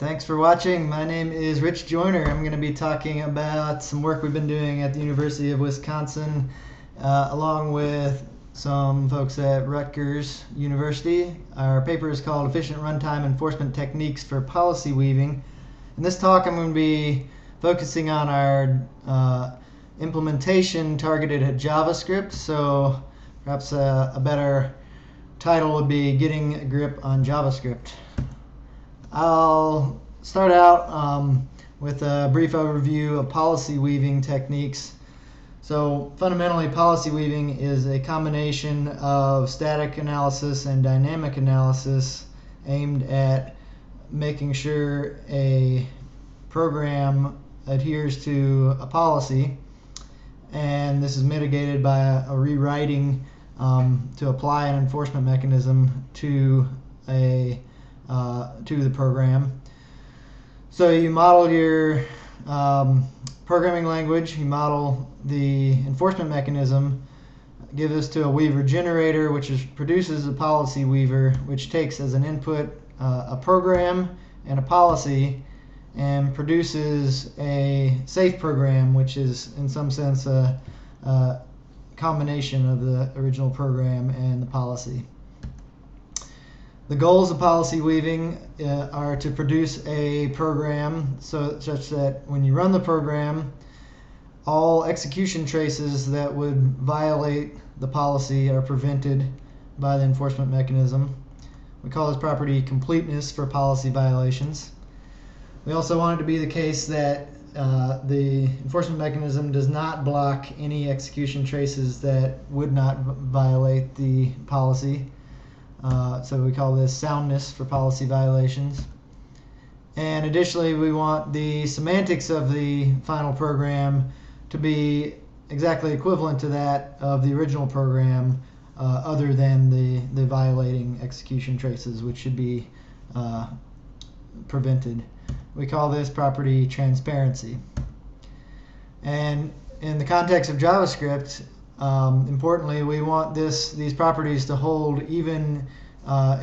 thanks for watching. My name is Rich Joyner. I'm going to be talking about some work we've been doing at the University of Wisconsin, along with some folks at Rutgers University. Our paper is called Efficient Runtime-Enforcement Techniques for Policy Weaving. In this talk, I'm going to be focusing on our implementation targeted at JavaScript. So perhaps a better title would be Getting a Grip on JavaScript. I'll start out with a brief overview of policy weaving techniques. So fundamentally, policy weaving is a combination of static analysis and dynamic analysis aimed at making sure a program adheres to a policy, and this is mitigated by a rewriting to apply an enforcement mechanism to the program. So you model your programming language, you model the enforcement mechanism, give this to a weaver generator, which produces a policy weaver, which takes as an input a program and a policy, and produces a safe program, which is in some sense a combination of the original program and the policy. The goals of policy weaving are to produce a program such that when you run the program, all execution traces that would violate the policy are prevented by the enforcement mechanism. We call this property completeness for policy violations. We also want it to be the case that the enforcement mechanism does not block any execution traces that would not violate the policy. So we call this soundness for policy violations. And additionally, we want the semantics of the final program to be exactly equivalent to that of the original program, other than the violating execution traces, which should be prevented. We call this property transparency. And in the context of JavaScript, importantly, we want these properties to hold even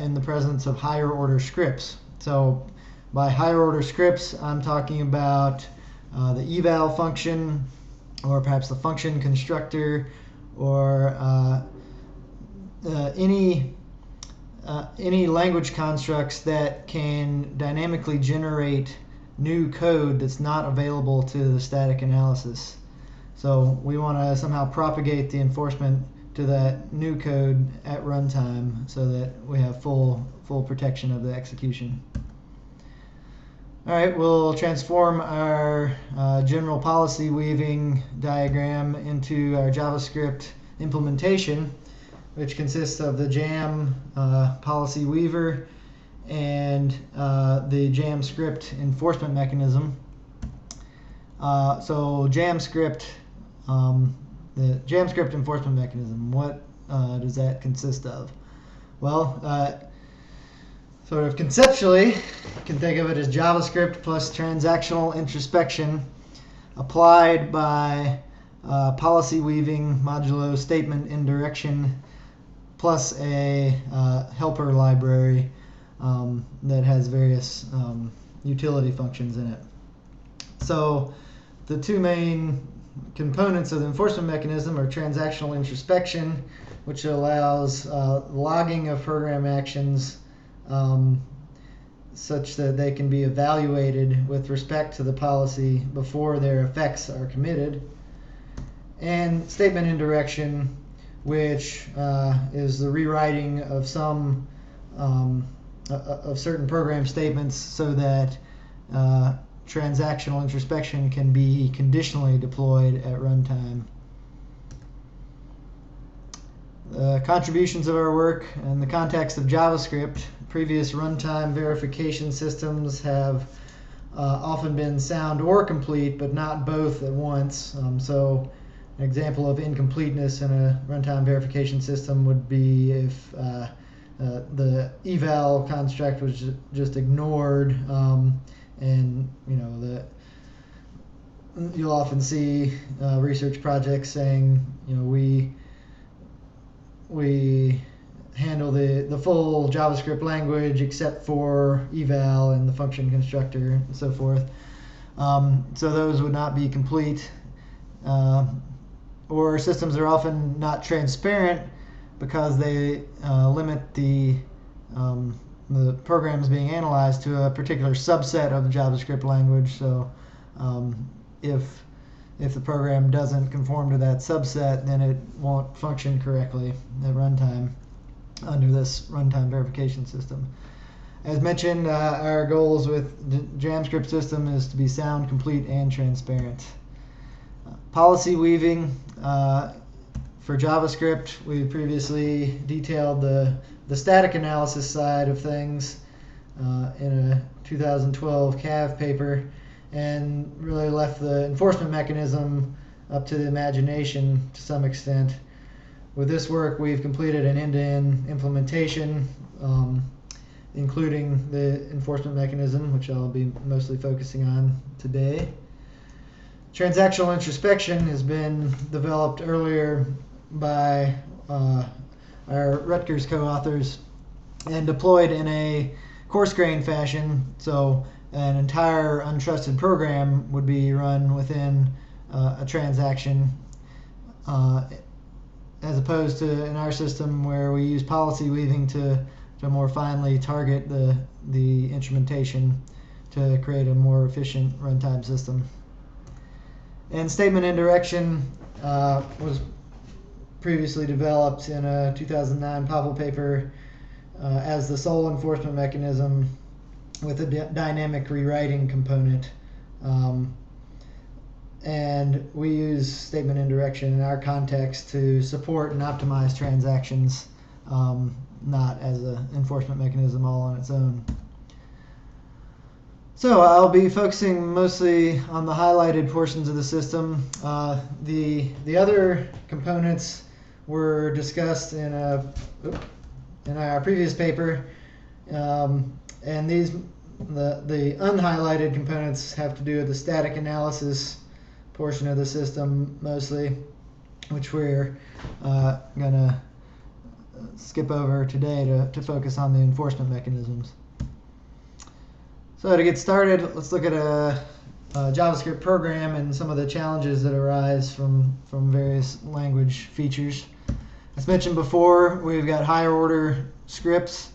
in the presence of higher order scripts. So by higher order scripts, I'm talking about the eval function, or perhaps the function constructor, or any language constructs that can dynamically generate new code that's not available to the static analysis. So we want to somehow propagate the enforcement to that new code at runtime so that we have full protection of the execution. All right, we'll transform our general policy weaving diagram into our JavaScript implementation, which consists of the JAM policy weaver and the JAMScript enforcement mechanism. So JAMScript, the JAMScript enforcement mechanism, what does that consist of? Well, sort of conceptually, you can think of it as JavaScript plus transactional introspection applied by policy weaving modulo statement indirection plus a helper library that has various utility functions in it. So the two main components of the enforcement mechanism are transactional introspection, which allows logging of program actions such that they can be evaluated with respect to the policy before their effects are committed, and statement indirection, which is the rewriting of some of certain program statements so that transactional introspection can be conditionally deployed at runtime. The contributions of our work in the context of JavaScript: previous runtime verification systems have often been sound or complete, but not both at once. So an example of incompleteness in a runtime verification system would be if the eval construct was just ignored, and you'll often see research projects saying, we handle the full JavaScript language except for eval and the function constructor and so forth. So those would not be complete. Or systems are often not transparent because they limit the programs being analyzed to a particular subset of the JavaScript language. So if the program doesn't conform to that subset, then it won't function correctly at runtime under this runtime verification system. As mentioned, our goals with the JAMScript system is to be sound, complete, and transparent. Policy weaving. For JavaScript, we previously detailed the static analysis side of things in a 2012 CAV paper, and really left the enforcement mechanism up to the imagination to some extent. With this work, we've completed an end-to-end implementation, including the enforcement mechanism, which I'll be mostly focusing on today. Transactional introspection has been developed earlier by our Rutgers co-authors and deployed in a coarse-grained fashion. So an entire untrusted program would be run within a transaction, as opposed to in our system where we use policy weaving to more finely target the instrumentation to create a more efficient runtime system. And statement indirection was previously developed in a 2009 Pavel paper as the sole enforcement mechanism with a dynamic rewriting component. And we use statement indirection in our context to support and optimize transactions, not as an enforcement mechanism all on its own. So I'll be focusing mostly on the highlighted portions of the system. The other components were discussed in our previous paper, and the unhighlighted components have to do with the static analysis portion of the system mostly, which we're going to skip over today to focus on the enforcement mechanisms. So to get started, let's look at a JavaScript program and some of the challenges that arise from various language features. As mentioned before, we've got higher order scripts,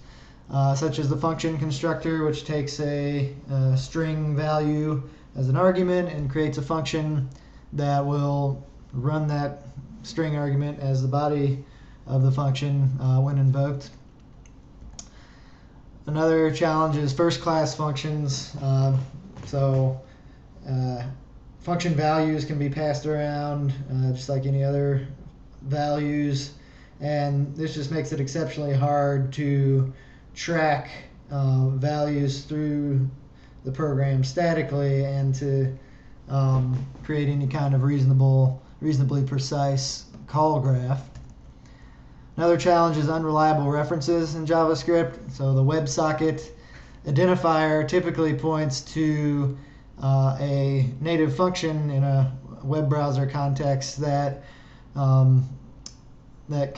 such as the function constructor, which takes a string value as an argument and creates a function that will run that string argument as the body of the function when invoked. Another challenge is first-class functions. Function values can be passed around just like any other values, and this just makes it exceptionally hard to track values through the program statically and to create any kind of reasonably precise call graph. Another challenge is unreliable references in JavaScript. So the WebSocket identifier typically points to a native function in a web browser context that can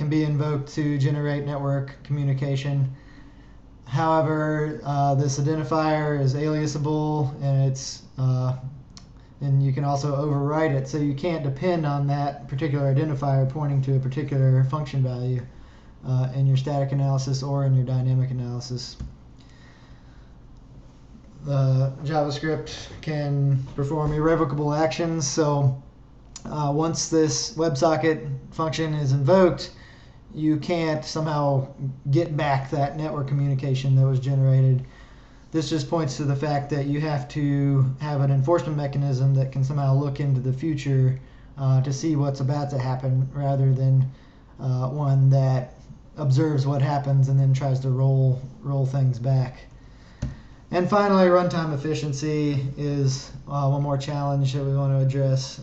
be invoked to generate network communication. However, this identifier is aliasable, and you can also overwrite it, so you can't depend on that particular identifier pointing to a particular function value in your static analysis or in your dynamic analysis. JavaScript can perform irrevocable actions, so once this WebSocket function is invoked, you can't somehow get back that network communication that was generated. This just points to the fact that you have to have an enforcement mechanism that can somehow look into the future to see what's about to happen, rather than one that observes what happens and then tries to roll things back. And finally, runtime efficiency is one more challenge that we want to address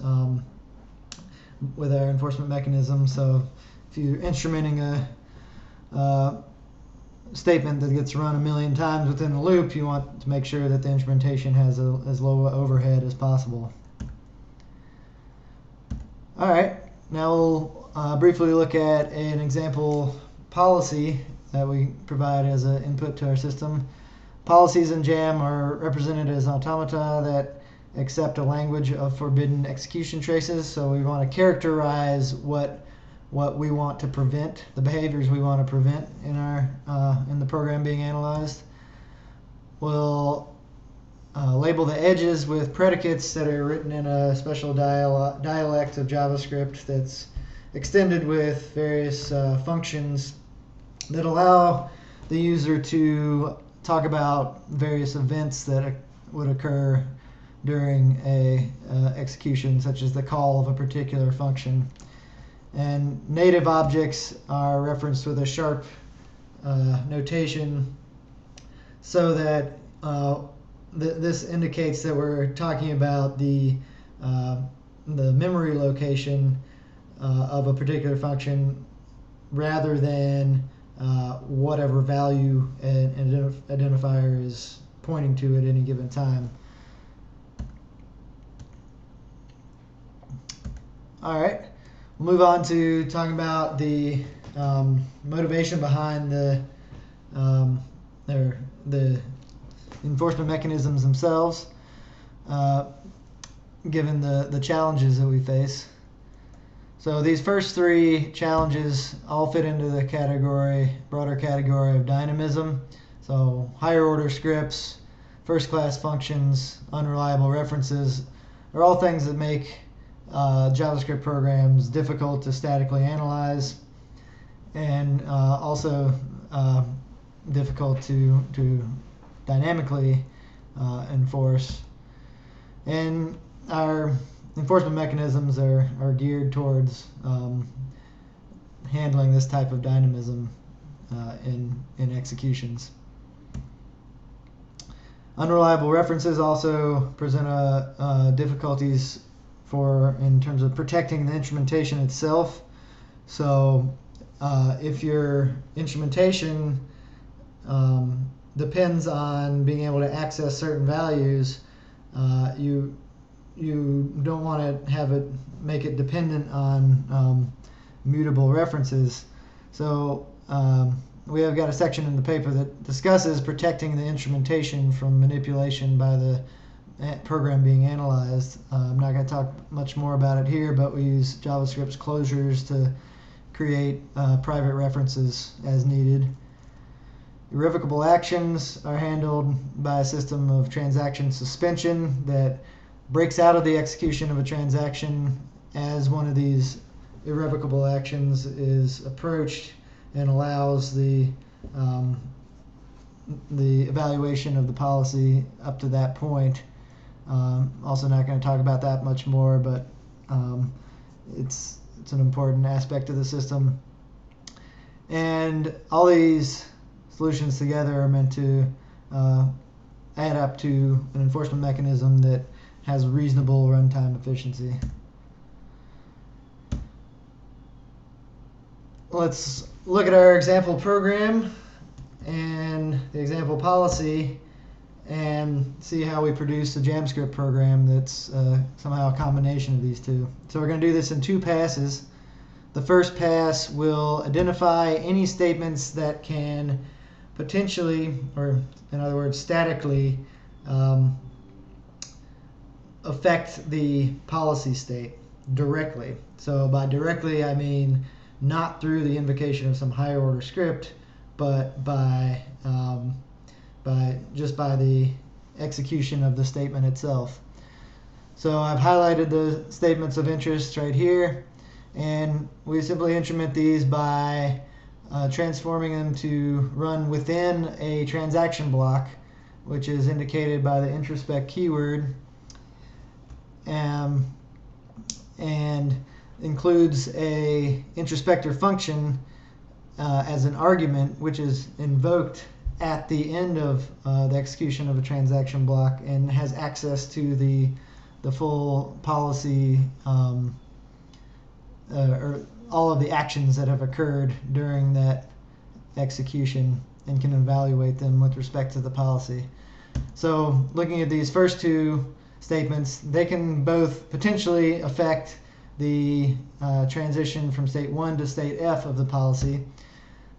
with our enforcement mechanism. So if you're instrumenting a statement that gets run 1,000,000 times within the loop, you want to make sure that the instrumentation has as low overhead as possible. All right, now we'll briefly look at an example policy that we provide as an input to our system. Policies in JAM are represented as automata that accept a language of forbidden execution traces. So we want to characterize what we want to prevent, the behaviors we want to prevent in the program being analyzed. We'll label the edges with predicates that are written in a special dialect of JavaScript that's extended with various functions that allow the user to talk about various events that would occur during a execution, such as the call of a particular function. And native objects are referenced with a sharp notation, so that this indicates that we're talking about the memory location of a particular function rather than whatever value an identifier is pointing to at any given time. All right, we'll move on to talking about the motivation behind the enforcement mechanisms themselves, given the challenges that we face. So these first three challenges all fit into the broader category of dynamism. So higher order scripts, first class functions, unreliable references are all things that make JavaScript programs difficult to statically analyze, and also difficult to dynamically enforce. And our enforcement mechanisms are geared towards handling this type of dynamism in executions. Unreliable references also present difficulties in terms of protecting the instrumentation itself. So if your instrumentation depends on being able to access certain values, you don't want to make it dependent on mutable references. So we have got a section in the paper that discusses protecting the instrumentation from manipulation by the program being analyzed. I'm not going to talk much more about it here, but we use JavaScript's closures to create private references as needed. Irrevocable actions are handled by a system of transaction suspension that breaks out of the execution of a transaction as one of these irrevocable actions is approached, and allows the evaluation of the policy up to that point. Also not going to talk about that much more, but it's an important aspect of the system. And all these solutions together are meant to add up to an enforcement mechanism that has reasonable runtime efficiency. Let's look at our example program and the example policy and see how we produce a JAMScript program that's somehow a combination of these two. So we're going to do this in two passes. The first pass will identify any statements that can potentially, or in other words, statically, affect the policy state directly. So by directly, I mean not through the invocation of some higher order script, but by the execution of the statement itself. So I've highlighted the statements of interest right here, and we simply instrument these by transforming them to run within a transaction block, which is indicated by the introspect keyword, and includes a introspector function as an argument, which is invoked at the end of the execution of a transaction block and has access to the full policy or all of the actions that have occurred during that execution, and can evaluate them with respect to the policy. So looking at these first two statements, they can both potentially affect the transition from state 1 to state F of the policy.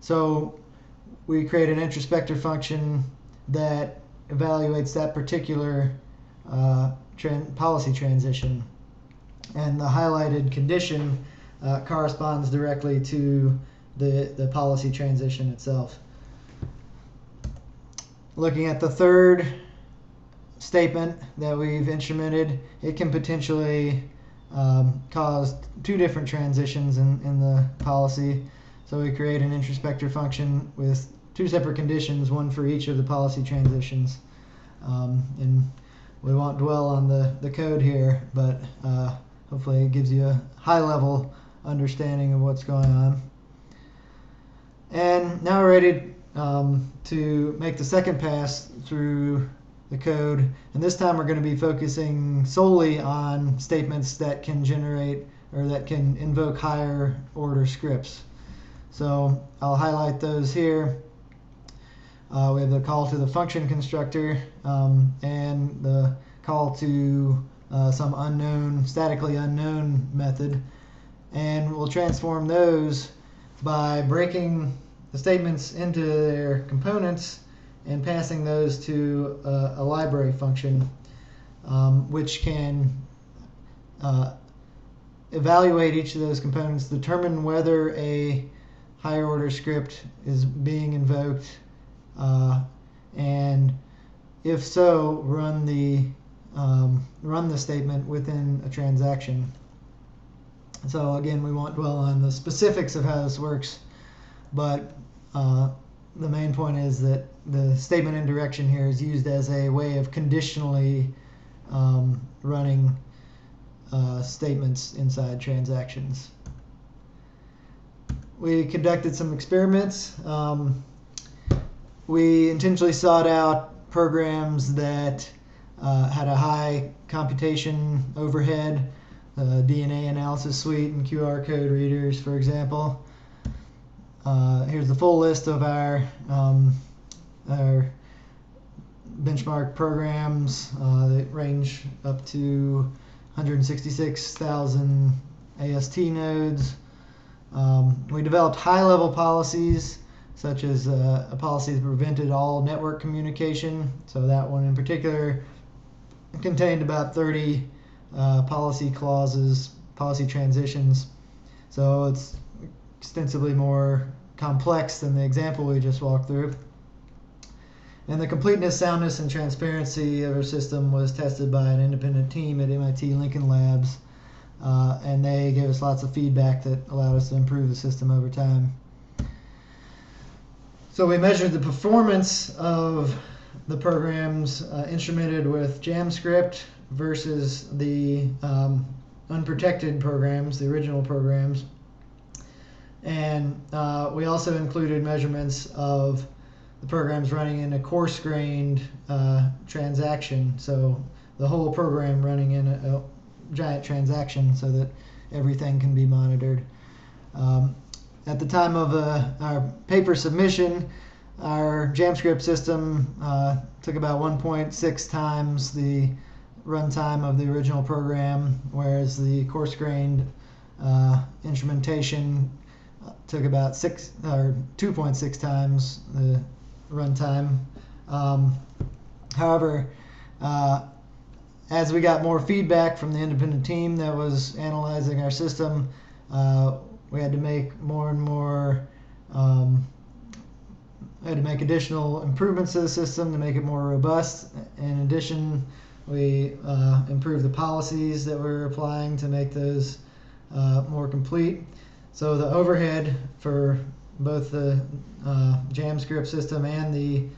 So we create an introspector function that evaluates that particular policy transition. And the highlighted condition corresponds directly to the policy transition itself. Looking at the third statement that we've instrumented, it can potentially cause two different transitions in the policy. So we create an introspector function with two separate conditions, one for each of the policy transitions. And we won't dwell on the code here, but hopefully it gives you a high-level understanding of what's going on. And now we're ready to make the second pass through the code. And this time we're going to be focusing solely on statements that can generate or that can invoke higher order scripts. So I'll highlight those here. We have the call to the function constructor and the call to some unknown, statically unknown method. And we'll transform those by breaking the statements into their components and passing those to a library function, which can evaluate each of those components, determine whether a higher order script is being invoked, and if so, run the statement within a transaction. So again, we won't dwell on the specifics of how this works, but the main point is that the statement indirection here is used as a way of conditionally running statements inside transactions. We conducted some experiments. We intentionally sought out programs that had a high computation overhead, DNA analysis suite and QR code readers, for example. Here's the full list of our benchmark programs. They range up to 166,000 AST nodes. We developed high-level policies, such as a policy that prevented all network communication. So that one in particular contained about 30 policy clauses, policy transitions. So it's extensively more complex than the example we just walked through. And the completeness, soundness, and transparency of our system was tested by an independent team at MIT Lincoln Labs. And they gave us lots of feedback that allowed us to improve the system over time. So we measured the performance of the programs instrumented with JAMScript versus the unprotected programs, the original programs. And we also included measurements of the programs running in a coarse-grained transaction. So the whole program running in a giant transaction so that everything can be monitored. At the time of our paper submission, our JAMScript system took about 1.6 times the runtime of the original program, whereas the coarse-grained instrumentation took about 2.6 times the runtime. However, as we got more feedback from the independent team that was analyzing our system, we had to make more and more, had to make additional improvements to the system to make it more robust. In addition, we improved the policies that we're applying to make those more complete. So the overhead for both the JAMScript system and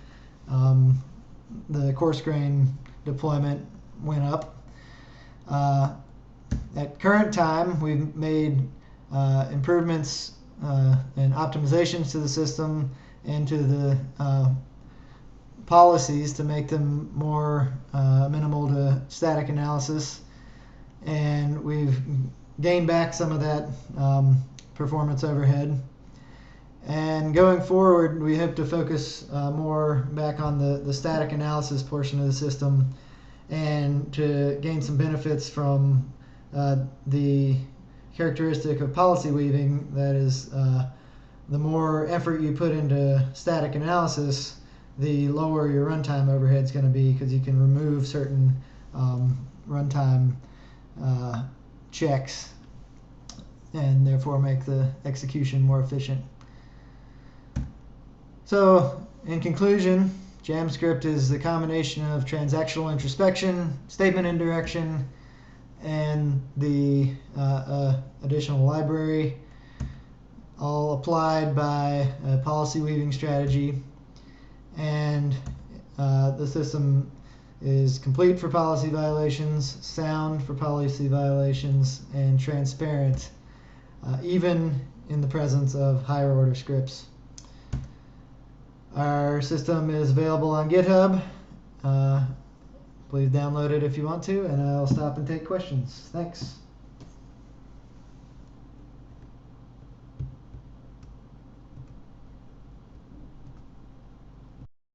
the coarse grain deployment went up. At current time, we've made improvements and optimizations to the system and to the policies to make them more amenable to static analysis. And we've gained back some of that performance overhead. And going forward, we hope to focus more back on the static analysis portion of the system and to gain some benefits from the characteristic of policy weaving that is the more effort you put into static analysis, the lower your runtime overhead is going to be, because you can remove certain runtime checks and therefore make the execution more efficient. So, in conclusion, JAMScript is the combination of transactional introspection, statement indirection, and the additional library, all applied by a policy weaving strategy. And the system is complete for policy violations, sound for policy violations, and transparent, even in the presence of higher order scripts. Our system is available on GitHub. Please download it if you want to, and I'll stop and take questions. Thanks.